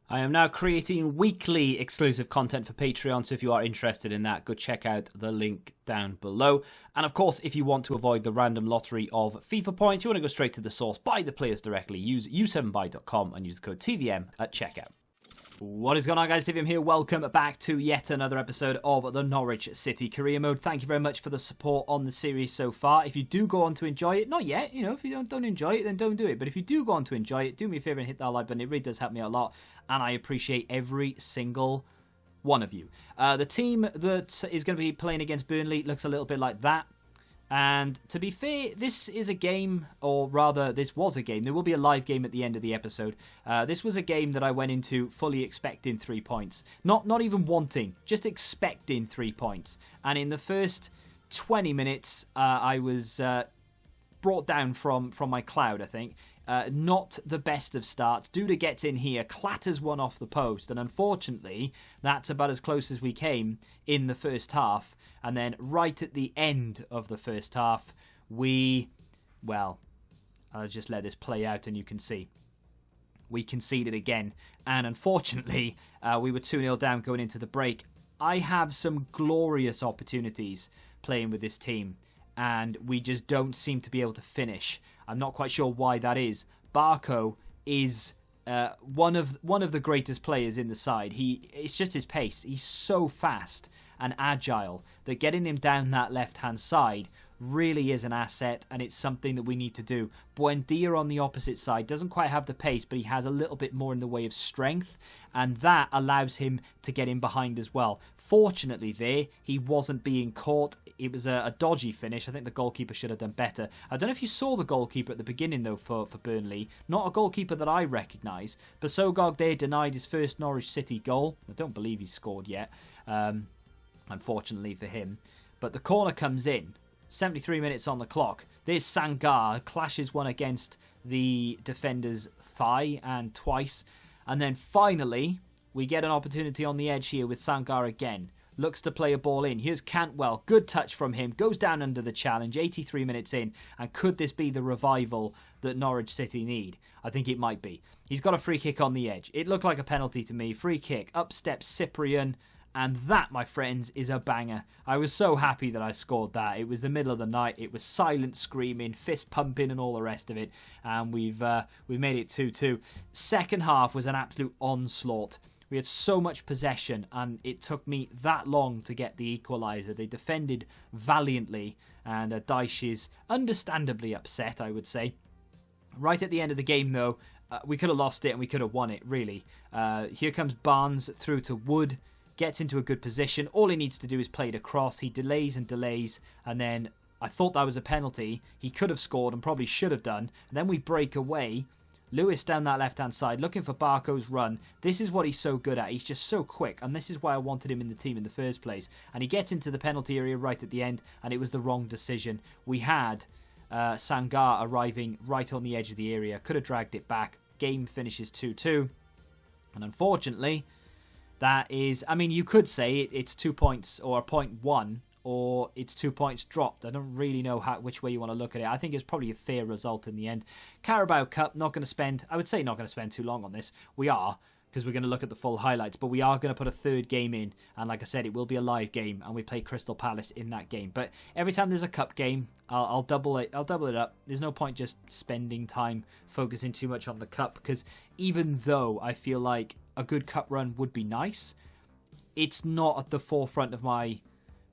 I am now creating weekly exclusive content for Patreon, so if you are interested in that, go check out the link down below. And of course, if you want to avoid the random lottery of FIFA points, you want to go straight to the source, buy the players directly, use u7buy.com and use the code TVM at checkout. What is going on, guys? TVM here. Welcome back to yet another episode of the Norwich City Career Mode. Thank you very much for the support on the series so far. If you do go on to enjoy it, not yet, if you don't enjoy it, then don't do it. But if you do go on to enjoy it, do me a favour and hit that like button. It really does help me out a lot, and I appreciate every single one of you. The team that is going to be playing against Burnley looks a little bit like that. And to be fair, this is a game, or rather, this was a game. There will be a live game at the end of the episode. This was a game that I went into fully expecting 3 points. Not even wanting, just expecting 3 points. And in the first 20 minutes, I was brought down from my cloud, I think. Not the best of starts. Duda gets in here, clatters one off the post, and unfortunately, that's about as close as we came in the first half. And then right at the end of the first half, I'll just let this play out and you can see. We conceded again, and unfortunately, we were 2-0 down going into the break. I have some glorious opportunities playing with this team, and we just don't seem to be able to finish. I'm not quite sure why that is. Barco is one of the greatest players in the side. It's just his pace. He's so fast and agile that getting him down that left-hand side really is an asset, and it's something that we need to do. Buendia on the opposite side doesn't quite have the pace, but he has a little bit more in the way of strength, and that allows him to get in behind as well. Fortunately there, he wasn't being caught. It was a dodgy finish. I think the goalkeeper should have done better. I don't know if you saw the goalkeeper at the beginning, though, for Burnley. Not a goalkeeper that I recognise. But Sogog there denied his first Norwich City goal. I don't believe he's scored yet, unfortunately for him. But the corner comes in. 73 minutes on the clock. There's Sangar, clashes one against the defender's thigh and twice. And then finally, we get an opportunity on the edge here with Sangar again. Looks to play a ball in. Here's Cantwell. Good touch from him. Goes down under the challenge. 83 minutes in. And could this be the revival that Norwich City need? I think it might be. He's got a free kick on the edge. It looked like a penalty to me. Free kick. Up steps Cyprian. And that, my friends, is a banger. I was so happy that I scored that. It was the middle of the night. It was silent screaming, fist pumping and all the rest of it. And we've made it 2-2. Second half was an absolute onslaught. We had so much possession, and it took me that long to get the equaliser. They defended valiantly, and Dyche is understandably upset, I would say. Right at the end of the game, though, we could have lost it and we could have won it, really. Here comes Barnes through to Wood. Gets into a good position. All he needs to do is play it across. He delays and delays, and then I thought that was a penalty. He could have scored and probably should have done. And then we break away. Lewis down that left-hand side, looking for Barco's run. This is what he's so good at. He's just so quick, and this is why I wanted him in the team in the first place. And he gets into the penalty area right at the end, and it was the wrong decision. We had Sangar arriving right on the edge of the area. Could have dragged it back. Game finishes 2-2. And unfortunately, that is, you could say it's 2 points or a 0.1, or it's 2 points dropped. I don't really know which way you want to look at it. I think it's probably a fair result in the end. Carabao Cup, not going to spend too long on this. We are, because we're going to look at the full highlights, but we are going to put a third game in, and like I said, it will be a live game, and we play Crystal Palace in that game. But every time there's a cup game, I'll double it up. There's no point just spending time focusing too much on the cup, because even though I feel like a good cup run would be nice, it's not at the forefront of my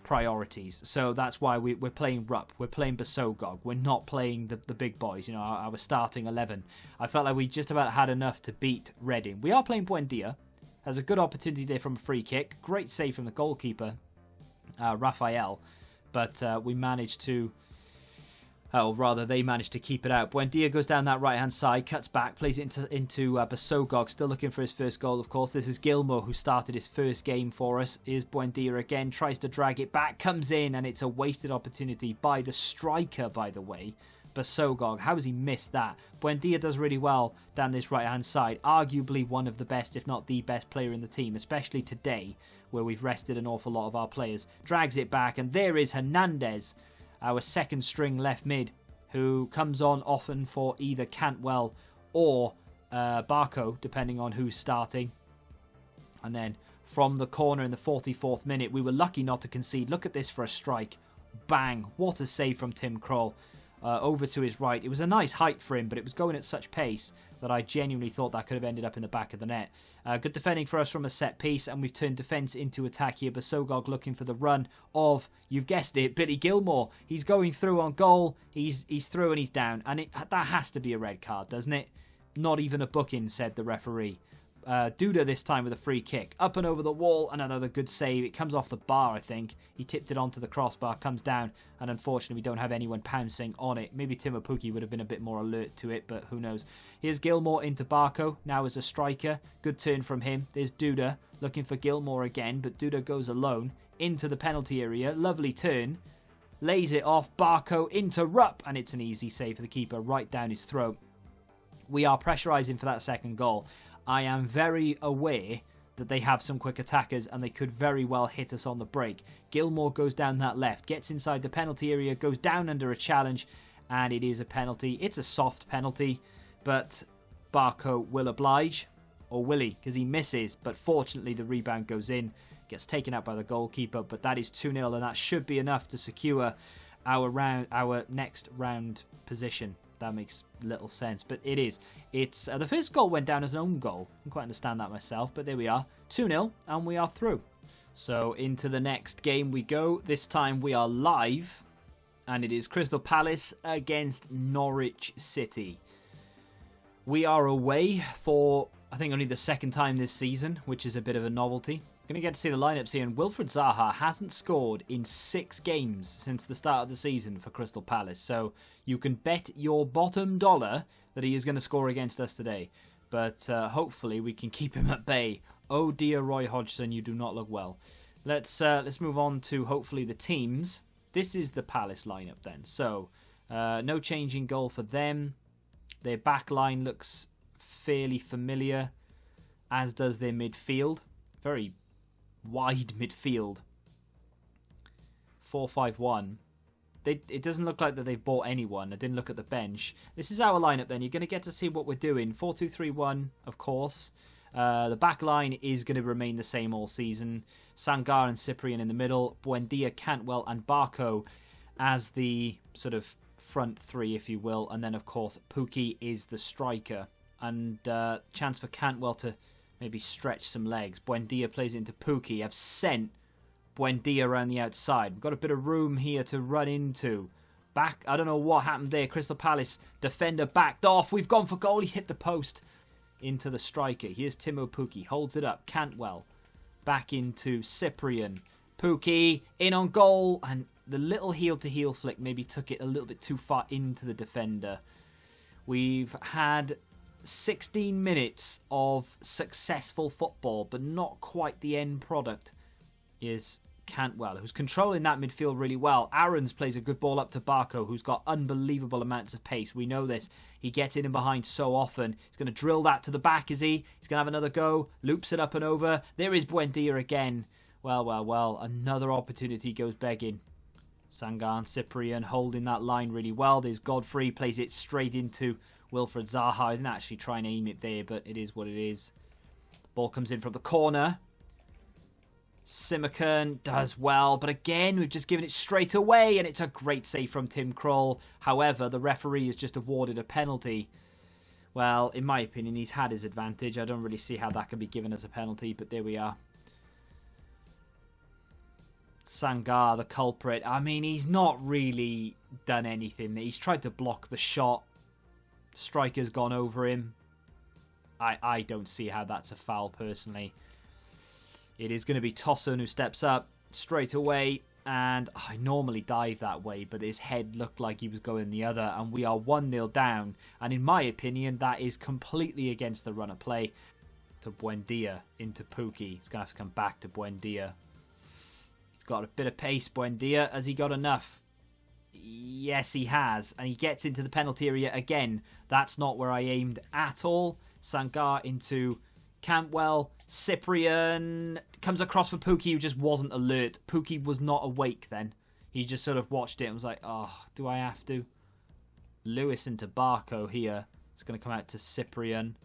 priorities. So that's why we're playing Rupp. We're playing Basogog. We're not playing the big boys. Our starting 11. I felt like we just about had enough to beat Reading. We are playing Buendia. Has a good opportunity there from a free kick. Great save from the goalkeeper, Raphael. But we managed to... or rather, they managed to keep it out. Buendia goes down that right-hand side, cuts back, plays it into Basogog, still looking for his first goal, of course. This is Gilmour, who started his first game for us. Here's Buendia again, tries to drag it back, comes in, and it's a wasted opportunity by the striker, by the way. Basogog, how has he missed that? Buendia does really well down this right-hand side. Arguably one of the best, if not the best player in the team, especially today, where we've rested an awful lot of our players. Drags it back, and there is Hernandez, our second string left mid, who comes on often for either Cantwell or Barco, depending on who's starting. And then from the corner in the 44th minute, we were lucky not to concede. Look at this for a strike. Bang. What a save from Tim Krul. Over to his right. It was a nice height for him, but it was going at such pace that I genuinely thought that could have ended up in the back of the net. Good defending for us from a set piece, and we've turned defence into attack here. Basogog looking for the run of, you've guessed it, Billy Gilmore. He's going through on goal. He's through and he's down. And that has to be a red card, doesn't it? Not even a booking, said the referee. Duda this time with a free kick. Up and over the wall, and another good save. It comes off the bar, I think. He tipped it onto the crossbar, comes down, and unfortunately we don't have anyone pouncing on it. Maybe Timo Pukki would have been a bit more alert to it, but who knows. Here's Gilmore into Barco, now as a striker. Good turn from him. There's Duda, looking for Gilmore again, but Duda goes alone into the penalty area. Lovely turn. Lays it off. Barco into Rupp, and it's an easy save for the keeper, right down his throat. We are pressurising for that second goal. I am very aware that they have some quick attackers and they could very well hit us on the break. Gilmore goes down that left, gets inside the penalty area, goes down under a challenge, and it is a penalty. It's a soft penalty, but Barco will oblige, or will he? Because he misses, but fortunately the rebound goes in, gets taken out by the goalkeeper, but that is 2-0 and that should be enough to secure our next round position. That makes little sense, but it is. It's the first goal went down as an own goal. I don't quite understand that myself, but there we are. 2-0, and we are through. So into the next game we go. This time we are live, and it is Crystal Palace against Norwich City. We are away for, I think, only the second time this season, which is a bit of a novelty. Going to get to see the lineups here, and Wilfried Zaha hasn't scored in 6 games since the start of the season for Crystal Palace. So you can bet your bottom dollar that he is going to score against us today. But hopefully we can keep him at bay. Oh dear, Roy Hodgson, you do not look well. Let's move on to hopefully the teams. This is the Palace lineup then. So no change in goal for them. Their back line looks fairly familiar, as does their midfield. Very wide midfield. 4-5-1. It doesn't look like that they've bought anyone. I didn't look at the bench. This is our lineup then. You're going to get to see what we're doing. 4-2-3-1, of course. The back line is going to remain the same all season. Sangar and Cyprian in the middle. Buendia, Cantwell and Barco as the sort of front three, if you will. And then, of course, Pukki is the striker. And chance for Cantwell to maybe stretch some legs. Buendia plays into Pukki. I've sent Buendia around the outside. We've got a bit of room here to run into. Back, I don't know what happened there. Crystal Palace defender backed off. We've gone for goal. He's hit the post into the striker. Here's Timo Pukki. Holds it up. Cantwell. Back into Cyprian. Pukki in on goal. And the little heel-to-heel flick maybe took it a little bit too far into the defender. We've had 16 minutes of successful football, but not quite the end product. Is Cantwell, who's controlling that midfield really well. Aarons plays a good ball up to Barco, who's got unbelievable amounts of pace. We know this. He gets in and behind so often. He's going to drill that to the back, is he? He's going to have another go. Loops it up and over. There is Buendia again. Well. Another opportunity goes begging. Sangar and Cyprian holding that line really well. There's Godfrey, plays it straight into Wilfried Zaha. I didn't actually try and aim it there, but it is what it is. Ball comes in from the corner. Simmerkern does well, but again, we've just given it straight away, and it's a great save from Tim Krul. However, the referee has just awarded a penalty. Well, in my opinion, he's had his advantage. I don't really see how that can be given as a penalty, but there we are. Sangar, the culprit. I mean, he's not really done anything. He's tried to block the shot. Striker's gone over him. I don't see how that's a foul, personally. It is going to be Tosun who steps up straight away. And I normally dive that way, but his head looked like he was going the other. And we are 1-0 down. And in my opinion, that is completely against the run of play. To Buendia, into Pukki. He's going to have to come back to Buendia. He's got a bit of pace, Buendia. Has he got enough? Yes, he has. And he gets into the penalty area again. That's not where I aimed at all. Sangar into Cantwell. Cyprian comes across for Pukki, who just wasn't alert. Pukki was not awake then. He just sort of watched it and was like, oh, do I have to? Lewis into Barco here. It's going to come out to Cyprian.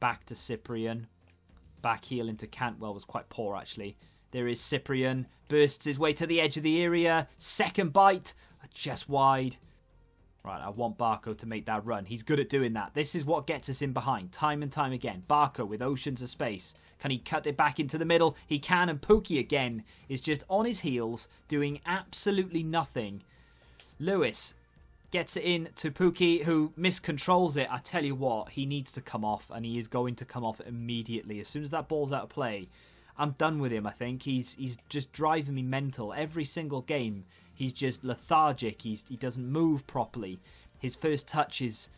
Back to Cyprian. back heel into Cantwell was quite poor, actually. There is Cyprian. Bursts his way to the edge of the area. Second bite. Just wide. Right, I want Barco to make that run. He's good at doing that. This is what gets us in behind, time and time again. Barco with oceans of space. Can he cut it back into the middle? He can, and Pookie again is just on his heels, doing absolutely nothing. Lewis gets it in to Pookie, who miscontrols it. I tell you what, he needs to come off, and he is going to come off immediately. As soon as that ball's out of play, I'm done with him, I think. He's just driving me mental. Every single game, he's just lethargic. He doesn't move properly. His first touch is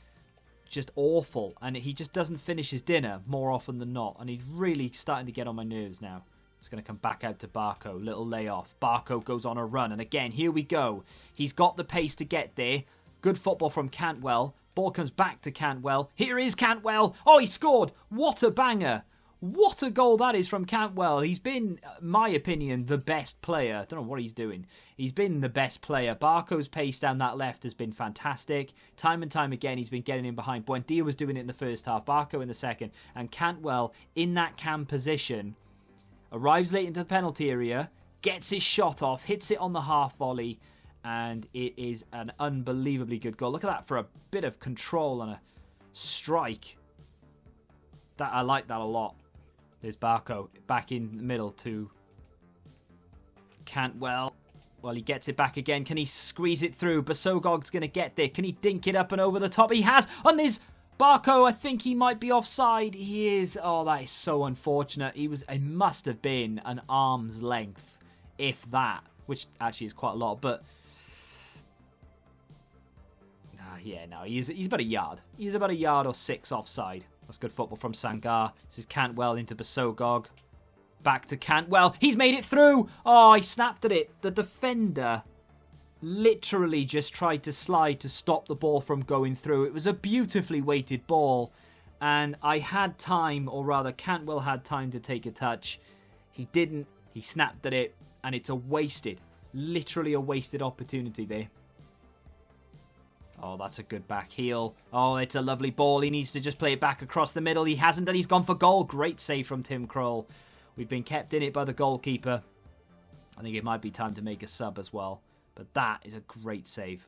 just awful. And he just doesn't finish his dinner more often than not. And he's really starting to get on my nerves now. It's going to come back out to Barco. Little layoff. Barco goes on a run. And again, here we go. He's got the pace to get there. Good football from Cantwell. Ball comes back to Cantwell. Here is Cantwell. Oh, he scored. What a banger. What a goal that is from Cantwell. He's been, in my opinion, the best player. I don't know what he's doing. He's been the best player. Barco's pace down that left has been fantastic. Time and time again, he's been getting in behind. Buendia was doing it in the first half. Barco in the second. And Cantwell, in that cam position, arrives late into the penalty area, gets his shot off, hits it on the half volley, and it is an unbelievably good goal. Look at that for a bit of control and a strike. I like that a lot. There's Barco back in the middle to Cantwell. Well, he gets it back again. Can he squeeze it through? Basogog's going to get there. Can he dink it up and over the top? He has. And there's Barco. I think he might be offside. He is. Oh, that is so unfortunate. It must have been an arm's length, if that, which actually is quite a lot. But yeah, no, he's about a yard. He's about a yard or 6 offside. That's good football from Sangar. This is Cantwell into Basogog. Back to Cantwell. He's made it through. Oh, he snapped at it. The defender literally just tried to slide to stop the ball from going through. It was a beautifully weighted ball. And I had time, or rather Cantwell had time to take a touch. He didn't. He snapped at it. And it's literally a wasted opportunity there. Oh, that's a good back heel. Oh, it's a lovely ball. He needs to just play it back across the middle. He hasn't, and he's gone for goal. Great save from Tim Krul. We've been kept in it by the goalkeeper. I think it might be time to make a sub as well. But that is a great save.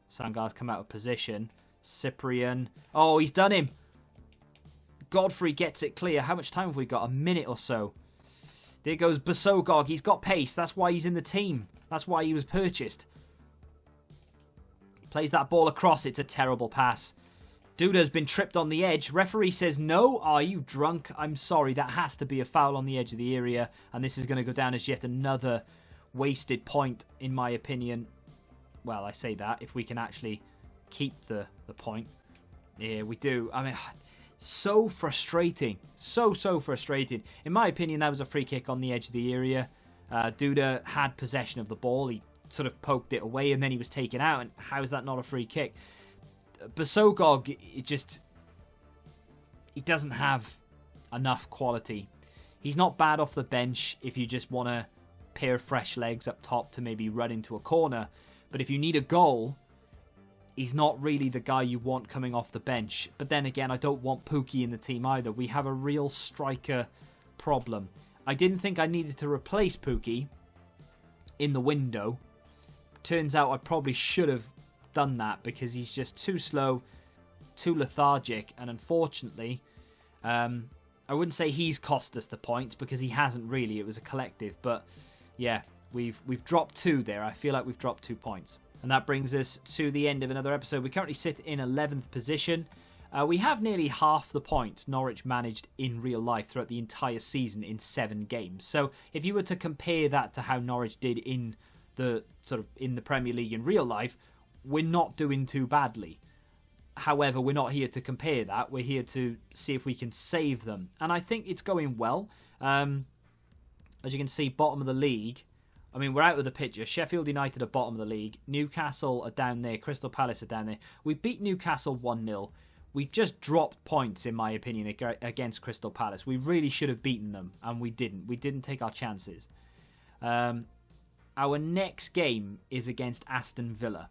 Sangar's come out of position. Cyprian. Oh, he's done him. Godfrey gets it clear. How much time have we got? A minute or so. There goes Basogog. He's got pace. That's why he's in the team. That's why he was purchased. Plays that ball across. It's a terrible pass. Duda's been tripped on the edge. Referee says no. Are you drunk? I'm sorry. That has to be a foul on the edge of the area. And this is going to go down as yet another wasted point, in my opinion. Well, I say that. If we can actually keep the point. Yeah, we do. I mean, so frustrating. So frustrating. In my opinion, that was a free kick on the edge of the area. Duda had possession of the ball. He sort of poked it away and then he was taken out. And how is that not a free kick? Basogog, he doesn't have enough quality. He's not bad off the bench if you just want a pair of fresh legs up top to maybe run into a corner. But if you need a goal, he's not really the guy you want coming off the bench. But then again, I don't want Pookie in the team either. We have a real striker problem. I didn't think I needed to replace Pookie in the window. Turns out I probably should have done that because he's just too slow, too lethargic, and unfortunately, I wouldn't say he's cost us the points because he hasn't really. It was a collective, but yeah, we've dropped 2 there. I feel like we've dropped 2 points, and that brings us to the end of another episode. We currently sit in 11th position. We have nearly half the points Norwich managed in real life throughout the entire season in 7 games. So if you were to compare that to how Norwich did in the Premier League in real life, we're not doing too badly. However, we're not here to compare that. We're here to see if we can save them. And I think it's going well. As you can see, bottom of the league. I mean, we're out of the picture. Sheffield United are bottom of the league. Newcastle are down there. Crystal Palace are down there. We beat Newcastle 1-0. We just dropped points, in my opinion, against Crystal Palace. We really should have beaten them, and we didn't. We didn't take our chances. Our next game is against Aston Villa.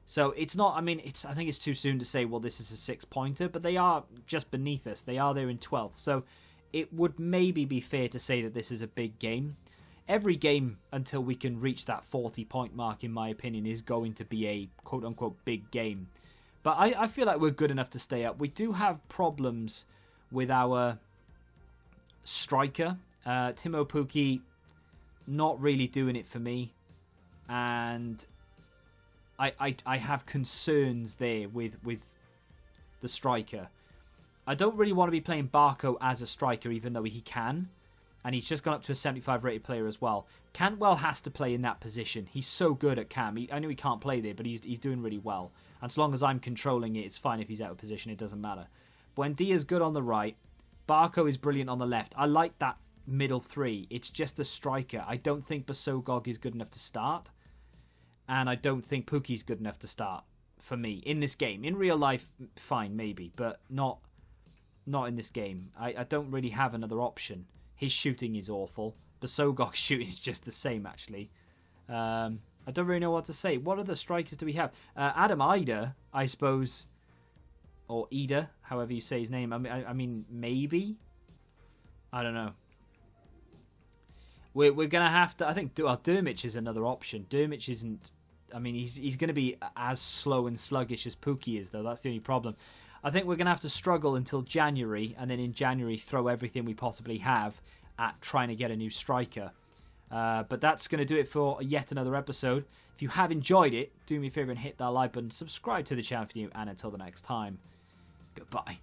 So it's not, I mean, I think it's too soon to say, well, this is a 6-pointer, but they are just beneath us. They are there in 12th. So it would maybe be fair to say that this is a big game. Every game until we can reach that 40-point mark, in my opinion, is going to be a quote-unquote big game. But I feel like we're good enough to stay up. We do have problems with our striker. Timo Pukki, not really doing it for me. And I have concerns there with the striker. I don't really want to be playing Barco as a striker, even though he can. And he's just gone up to a 75 rated player as well. Cantwell has to play in that position. He's so good at Cam. I know he can't play there, but he's doing really well. And as long as I'm controlling it, it's fine if he's out of position. It doesn't matter. Buendia's good on the right. Barco is brilliant on the left. I like that middle three. It's just the striker. I don't think Basogog is good enough to start. And I don't think Pukki's good enough to start for me in this game. In real life, fine, maybe. But not in this game. I don't really have another option. His shooting is awful. Basogog's shooting is just the same, actually. I don't really know what to say. What other strikers do we have? Adam Ida, I suppose, or Ida, however you say his name. I mean, maybe? I don't know. We're going to have to... I think Dermich is another option. Dermich isn't... I mean, he's going to be as slow and sluggish as Pukki is, though. That's the only problem. I think we're going to have to struggle until January, and then in January throw everything we possibly have at trying to get a new striker. But that's going to do it for yet another episode. If you have enjoyed it, do me a favour and hit that like button, subscribe to the channel for you, and until the next time, goodbye.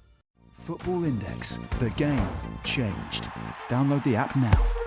Football Index. The game changed. Download the app now.